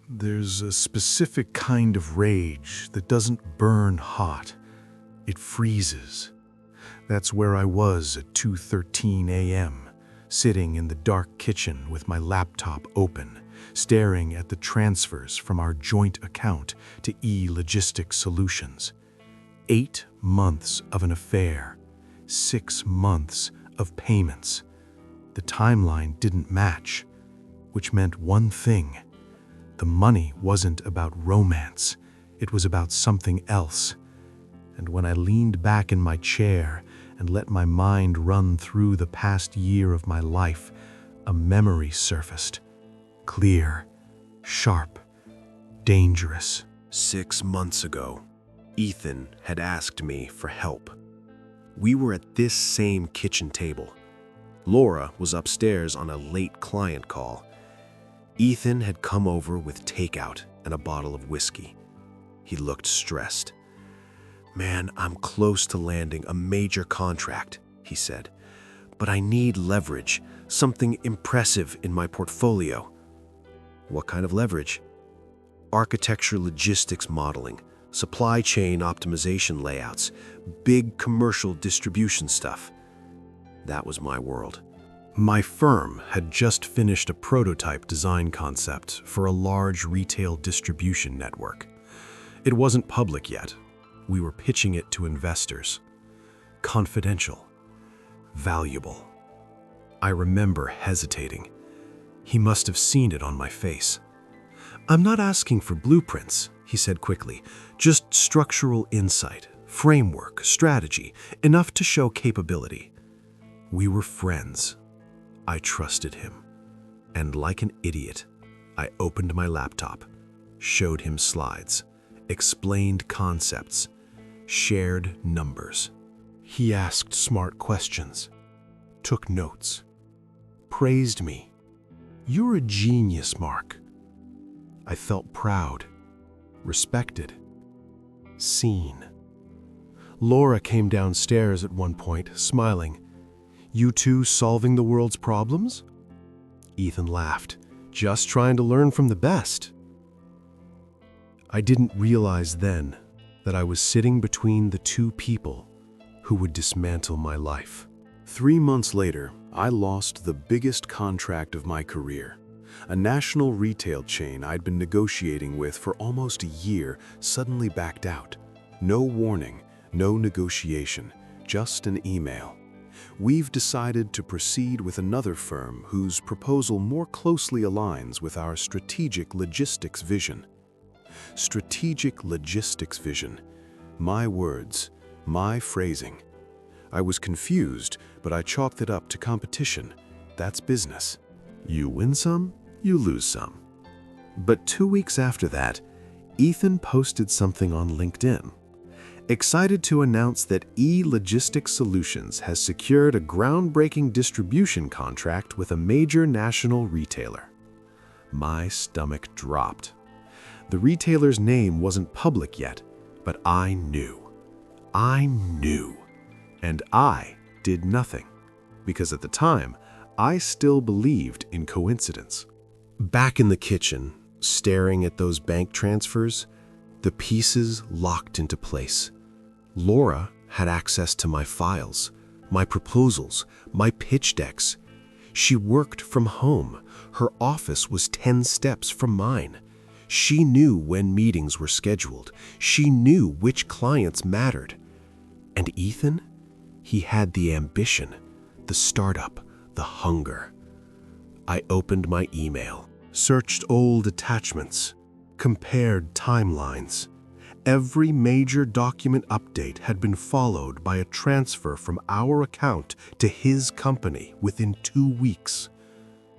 There's a specific kind of rage that doesn't burn hot. It freezes. That's where I was at 2:13 a.m., sitting in the dark kitchen with my laptop open, staring at the transfers from our joint account to E-Logistics Solutions. 8 months of an affair, 6 months of payments. The timeline didn't match, which meant one thing. The money wasn't about romance, it was about something else. And when I leaned back in my chair and let my mind run through the past year of my life, a memory surfaced. Clear, sharp, dangerous. 6 months ago, Ethan had asked me for help. We were at this same kitchen table. Laura was upstairs on a late client call. Ethan had come over with takeout and a bottle of whiskey. He looked stressed. "Man, I'm close to landing a major contract," he said. "But I need leverage, something impressive in my portfolio." "What kind of leverage?" "Architecture logistics modeling, supply chain optimization layouts, big commercial distribution stuff." That was my world. My firm had just finished a prototype design concept for a large retail distribution network. It wasn't public yet. We were pitching it to investors. Confidential. Valuable. I remember hesitating. He must have seen it on my face. "I'm not asking for blueprints," he said quickly. "Just structural insight, framework, strategy, enough to show capability." We were friends. I trusted him. And like an idiot, I opened my laptop, showed him slides, explained concepts, shared numbers. He asked smart questions, took notes, praised me. "You're a genius, Mark." I felt proud, respected, seen. Laura came downstairs at one point, smiling. "You two solving the world's problems?" Ethan laughed. "Just trying to learn from the best." I didn't realize then that I was sitting between the two people who would dismantle my life. 3 months later, I lost the biggest contract of my career. A national retail chain I'd been negotiating with for almost a year suddenly backed out. No warning, no negotiation, just an email. "We've decided to proceed with another firm whose proposal more closely aligns with our strategic logistics vision." Strategic logistics vision. My words, my phrasing. I was confused, but I chalked it up to competition. That's business. You win some, you lose some. But 2 weeks after that, Ethan posted something on LinkedIn. Excited to announce that E-Logistics Solutions has secured a groundbreaking distribution contract with a major national retailer. My stomach dropped. The retailer's name wasn't public yet, but I knew. I knew. And I did nothing, because at the time, I still believed in coincidence. Back in the kitchen, staring at those bank transfers, the pieces locked into place. Laura had access to my files, my proposals, my pitch decks. She worked from home. Her office was 10 steps from mine. She knew when meetings were scheduled. She knew which clients mattered. And Ethan? He had the ambition, the startup, the hunger. I opened my email, searched old attachments, compared timelines. Every major document update had been followed by a transfer from our account to his company within 2 weeks.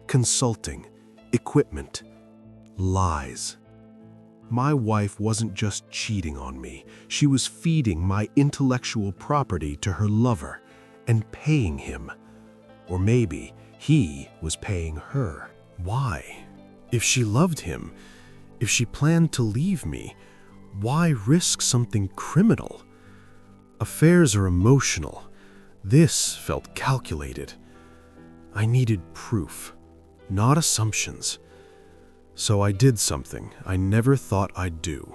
Consulting, equipment, lies. My wife wasn't just cheating on me. She was feeding my intellectual property to her lover and paying him. Or maybe he was paying her. Why? If she loved him, if she planned to leave me, why risk something criminal? Affairs are emotional. This felt calculated. I needed proof, not assumptions. So I did something I never thought I'd do.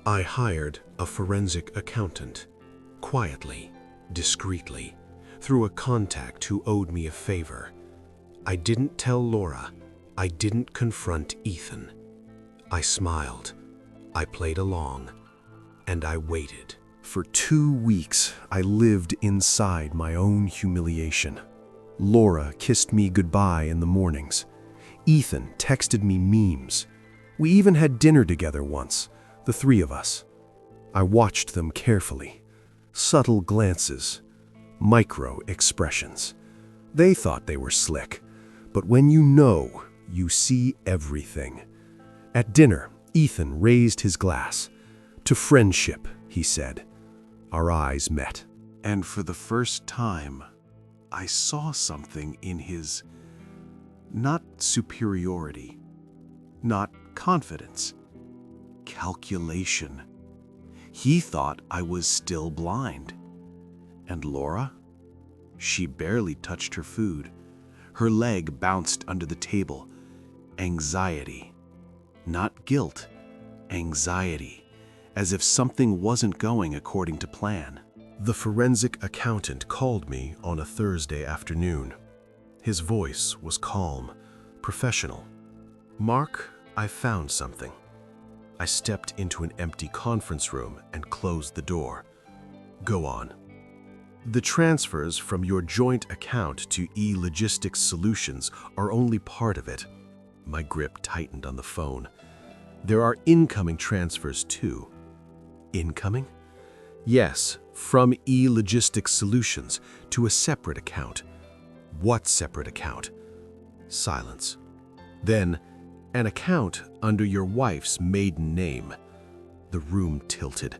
I hired a forensic accountant, quietly, discreetly, through a contact who owed me a favor. I didn't tell Laura. I didn't confront Ethan. I smiled. I played along. And I waited. For 2 weeks, I lived inside my own humiliation. Laura kissed me goodbye in the mornings. Ethan texted me memes. We even had dinner together once, the three of us. I watched them carefully. Subtle glances, micro expressions. They thought they were slick, but when you know, you see everything. At dinner, Ethan raised his glass. "To friendship," he said. Our eyes met. And for the first time, I saw something in his, not superiority, not confidence, calculation. He thought I was still blind. And Laura? She barely touched her food. Her leg bounced under the table. Anxiety. Not guilt. Anxiety. As if something wasn't going according to plan. The forensic accountant called me on a Thursday afternoon. His voice was calm, professional. "Mark, I found something." I stepped into an empty conference room and closed the door. "Go on." "The transfers from your joint account to E-Logistics Solutions are only part of it." My grip tightened on the phone. "There are incoming transfers too." "Incoming?" "Yes, from E-Logistics Solutions to a separate account." "What separate account?" Silence. Then, "An account under your wife's maiden name." The room tilted.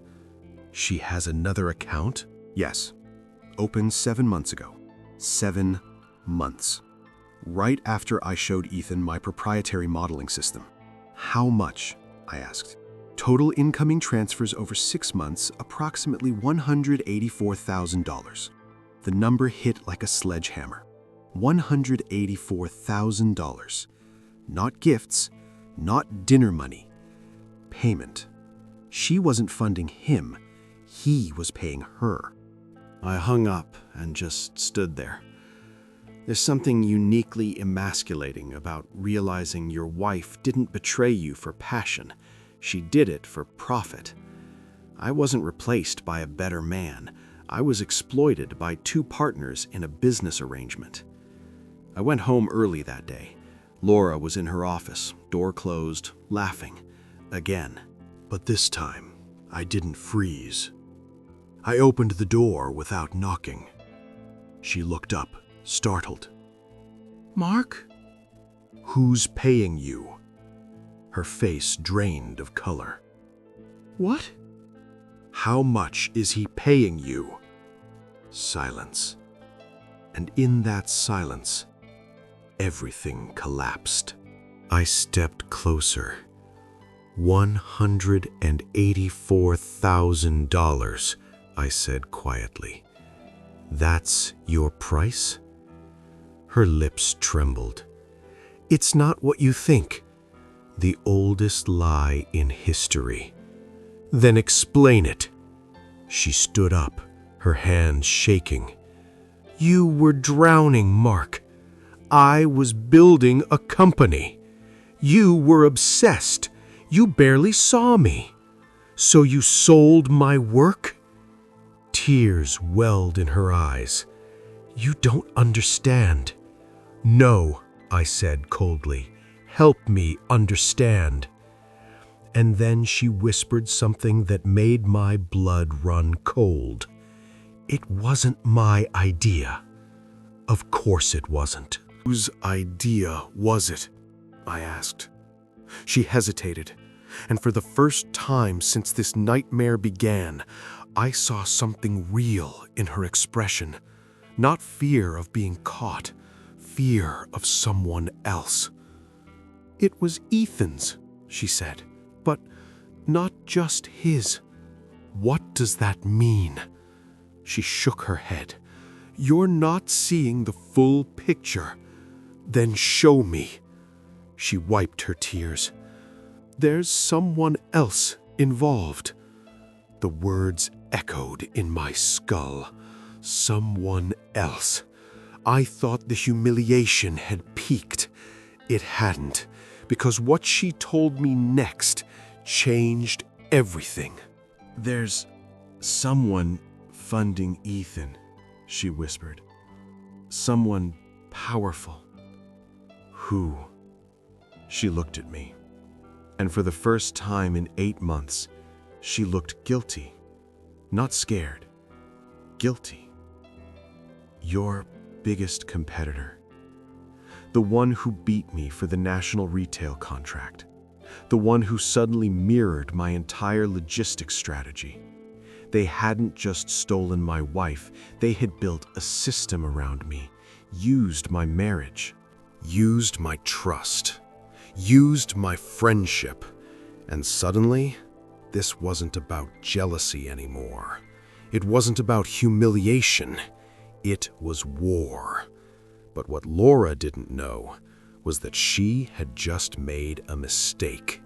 "She has another account?" "Yes. Opened 7 months ago. 7 months. Right after I showed Ethan my proprietary modeling system." "How much?" I asked. "Total incoming transfers over 6 months, approximately $184,000. The number hit like a sledgehammer. $184,000. Not gifts, not dinner money. Payment. She wasn't funding him. He was paying her. I hung up and just stood there. There's something uniquely emasculating about realizing your wife didn't betray you for passion. She did it for profit. I wasn't replaced by a better man. I was exploited by two partners in a business arrangement. I went home early that day. Laura was in her office, door closed, laughing. Again. But this time, I didn't freeze. I opened the door without knocking. She looked up, startled. "Mark?" "Who's paying you?" Her face drained of color. "What?" "How much is he paying you?" Silence. And in that silence, everything collapsed. I stepped closer. $184,000, I said quietly. "That's your price?" Her lips trembled. "It's not what you think." The oldest lie in history. "Then explain it." She stood up, her hands shaking. "You were drowning, Mark. I was building a company. You were obsessed. You barely saw me. So you sold my work?" Tears welled in her eyes. "You don't understand." "No," I said coldly. "Help me understand." And then she whispered something that made my blood run cold. "It wasn't my idea." Of course it wasn't. "Whose idea was it?" I asked. She hesitated, and for the first time since this nightmare began, I saw something real in her expression. Not fear of being caught, fear of someone else. "It was Ethan's," she said, "but not just his." "What does that mean?" She shook her head. "You're not seeing the full picture. Then show me." She wiped her tears. There's someone else involved. The words echoed in my skull. Someone else. I thought the humiliation had peaked. It hadn't, because what she told me next changed everything. There's someone funding Ethan, she whispered. Someone powerful. Who? She looked at me, and for the first time in 8 months, she looked guilty, not scared, guilty. Your biggest competitor. The one who beat me for the national retail contract. The one who suddenly mirrored my entire logistics strategy. They hadn't just stolen my wife, they had built a system around me, used my marriage, used my trust, used my friendship. And suddenly, this wasn't about jealousy anymore. It wasn't about humiliation. It was war. But what Laura didn't know was that she had just made a mistake.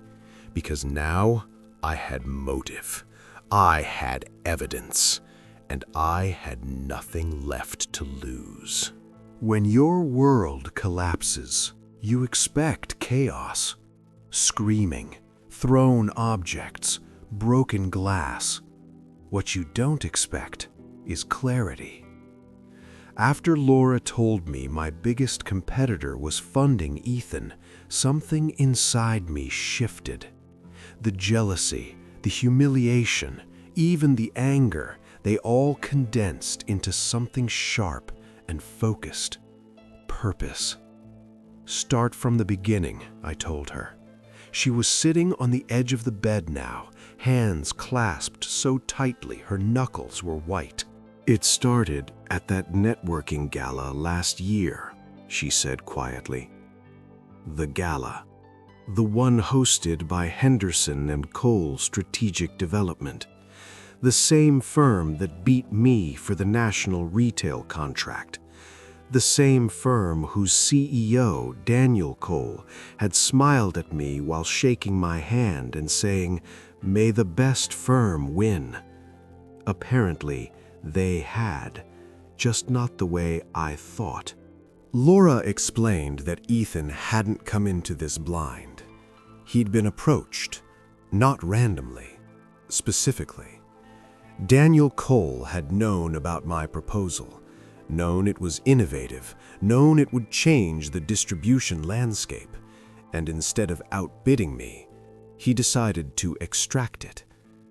Because now I had motive. I had evidence, and I had nothing left to lose. When your world collapses, you expect chaos. Screaming, thrown objects, broken glass. What you don't expect is clarity. After Laura told me my biggest competitor was funding Ethan, something inside me shifted. The jealousy, the humiliation, even the anger, they all condensed into something sharp and focused. Purpose. Start from the beginning, I told her. She was sitting on the edge of the bed now, hands clasped so tightly her knuckles were white. It started at that networking gala last year, she said quietly. The gala. The one hosted by Henderson and Cole Strategic Development, the same firm that beat me for the national retail contract, the same firm whose CEO, Daniel Cole, had smiled at me while shaking my hand and saying, "May the best firm win." Apparently, they had, just not the way I thought. Laura explained that Ethan hadn't come into this blind. He'd been approached, not randomly, specifically. Daniel Cole had known about my proposal, known it was innovative, known it would change the distribution landscape, and instead of outbidding me, he decided to extract it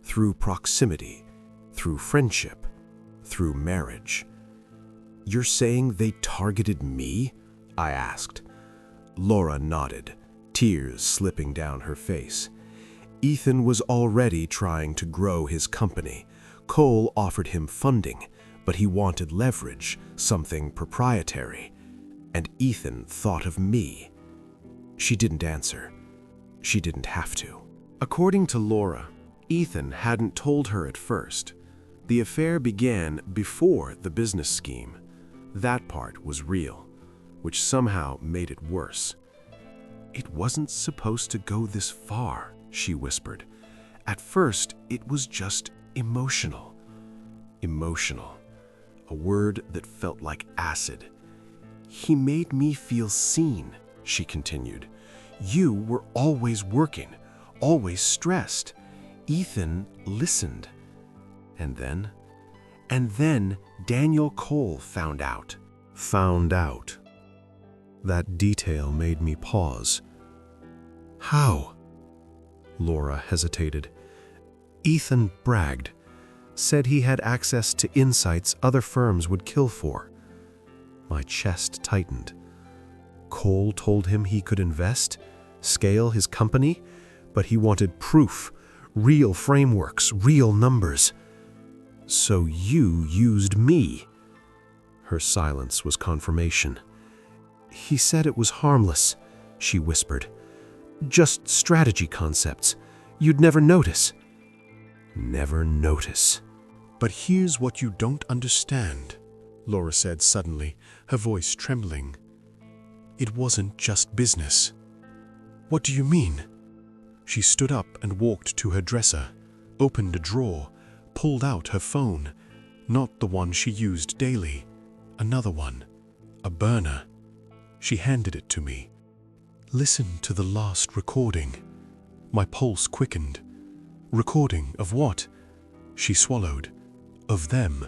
through proximity, through friendship, through marriage. You're saying they targeted me? I asked. Laura nodded, tears slipping down her face. Ethan was already trying to grow his company. Cole offered him funding, but he wanted leverage, something proprietary. And Ethan thought of me. She didn't answer. She didn't have to. According to Laura, Ethan hadn't told her at first. The affair began before the business scheme. That part was real, which somehow made it worse. It wasn't supposed to go this far, she whispered. At first, it was just emotional. Emotional, a word that felt like acid. He made me feel seen, she continued. You were always working, always stressed. Ethan listened. And then Daniel Cole found out. Found out. That detail made me pause. How? Laura hesitated. Ethan bragged, said he had access to insights other firms would kill for. My chest tightened. Cole told him he could invest, scale his company, but he wanted proof, real frameworks, real numbers. So you used me. Her silence was confirmation. He said it was harmless, she whispered. Just strategy concepts. You'd never notice. Never notice. But here's what you don't understand, Laura said suddenly, her voice trembling. It wasn't just business. What do you mean? She stood up and walked to her dresser, opened a drawer, pulled out her phone. Not the one she used daily. Another one. A burner. She handed it to me. Listen to the last recording. My pulse quickened. Recording of what? She swallowed. Of them.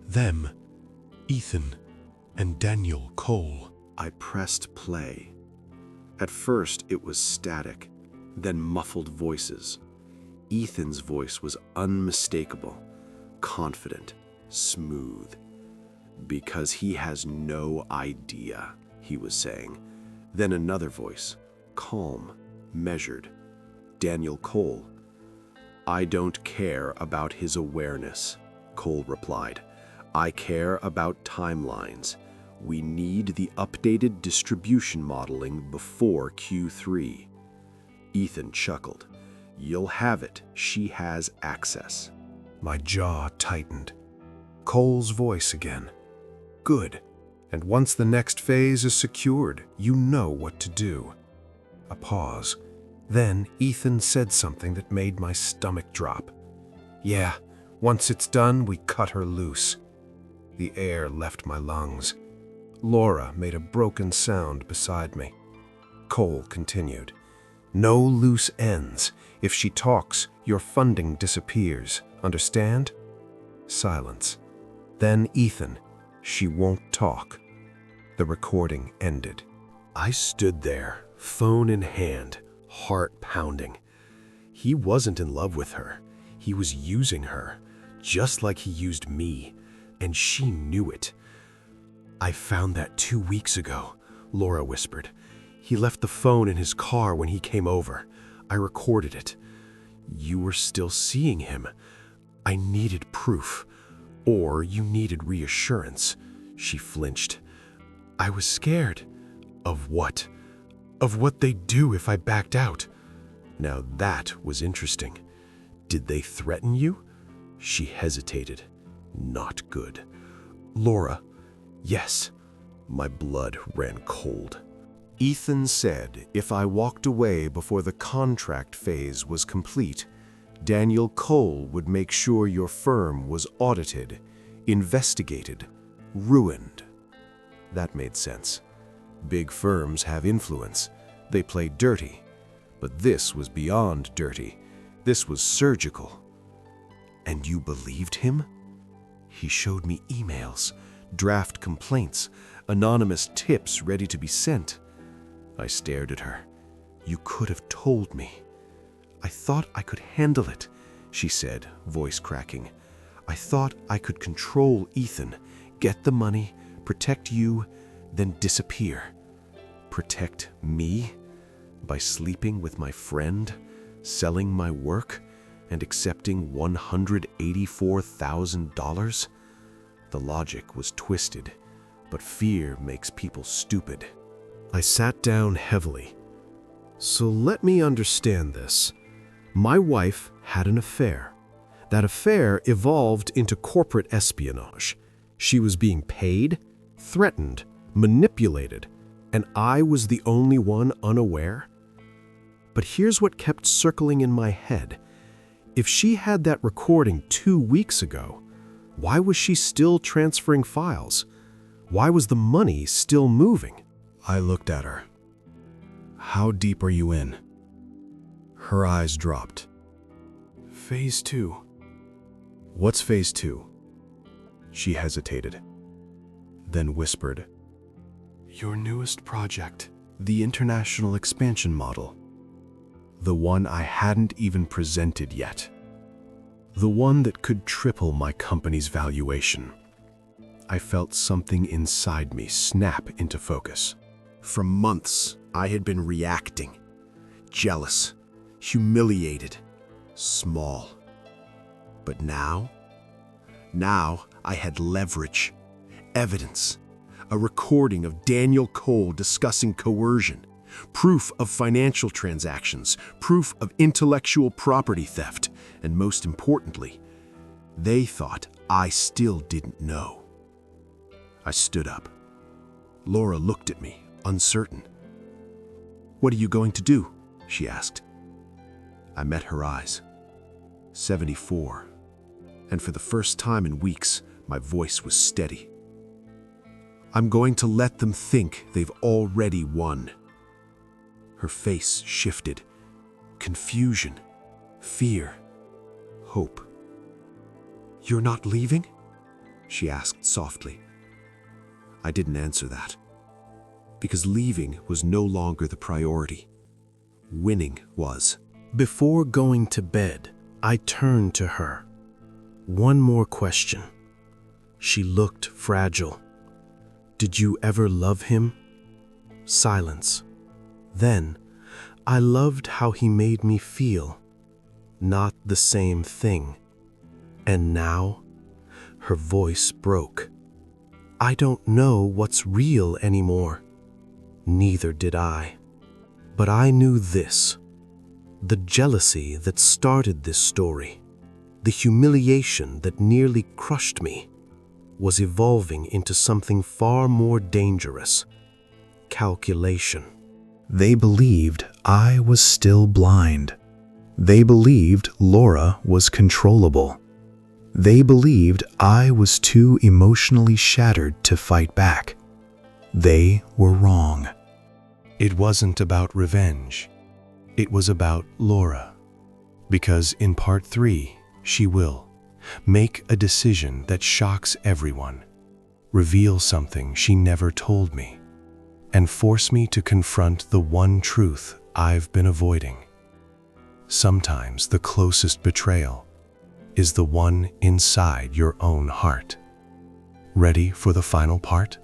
Them. Ethan and Daniel Cole. I pressed play. At first it was static, then muffled voices. Ethan's voice was unmistakable, confident, smooth. Because he has no idea, he was saying. Then another voice, calm, measured. Daniel Cole. I don't care about his awareness, Cole replied. I care about timelines. We need the updated distribution modeling before Q3. Ethan chuckled. You'll have it. She has access. My jaw tightened. Cole's voice again. Good. And once the next phase is secured, you know what to do. A pause. Then Ethan said something that made my stomach drop. Yeah, once it's done, we cut her loose. The air left my lungs. Laura made a broken sound beside me. Cole continued. No loose ends. If she talks, your funding disappears. Understand? Silence. Then Ethan. She won't talk. The recording ended. I stood there, phone in hand, heart pounding. He wasn't in love with her. He was using her, just like he used me, and she knew it. I found that 2 weeks ago, Laura whispered. He left the phone in his car when he came over. I recorded it. You were still seeing him. I needed proof. Or you needed reassurance. She flinched. I was scared. Of what? Of what they'd do if I backed out. Now that was interesting. Did they threaten you? She hesitated. Not good. Laura, yes. My blood ran cold. Ethan said if I walked away before the contract phase was complete, Daniel Cole would make sure your firm was audited, investigated, ruined. That made sense. Big firms have influence. They play dirty. But this was beyond dirty. This was surgical. And you believed him? He showed me emails, draft complaints, anonymous tips ready to be sent. I stared at her. You could have told me. I thought I could handle it, she said, voice cracking. I thought I could control Ethan, get the money, protect you, then disappear. Protect me? By sleeping with my friend, selling my work, and accepting $184,000? The logic was twisted, but fear makes people stupid. I sat down heavily. So let me understand this. My wife had an affair. That affair evolved into corporate espionage. She was being paid, threatened, manipulated, and I was the only one unaware. But here's what kept circling in my head. If she had that recording 2 weeks ago, why was she still transferring files? Why was the money still moving? I looked at her. How deep are you in? Her eyes dropped. Phase 2. What's phase 2? She hesitated, then whispered. Your newest project, the international expansion model. The one I hadn't even presented yet. The one that could triple my company's valuation. I felt something inside me snap into focus. For months, I had been reacting. Jealous, humiliated, small. But now I had leverage, evidence, a recording of Daniel Cole discussing coercion, proof of financial transactions, proof of intellectual property theft, and most importantly, they thought I still didn't know. I stood up. Laura looked at me, uncertain. What are you going to do? She asked. I met her eyes. 74. And for the first time in weeks, my voice was steady. I'm going to let them think they've already won. Her face shifted. Confusion, fear, hope. You're not leaving? She asked softly. I didn't answer that, because leaving was no longer the priority. Winning was. Before going to bed, I turned to her. One more question. She looked fragile. Did you ever love him? Silence. Then, I loved how he made me feel. Not the same thing. And now, her voice broke. I don't know what's real anymore. Neither did I. But I knew this. The jealousy that started this story, the humiliation that nearly crushed me, was evolving into something far more dangerous. Calculation. They believed I was still blind. They believed Laura was controllable. They believed I was too emotionally shattered to fight back. They were wrong. It wasn't about revenge. It was about Laura. Because in part 3, she will make a decision that shocks everyone, reveal something she never told me, and force me to confront the one truth I've been avoiding. Sometimes the closest betrayal is the one inside your own heart. Ready for the final part?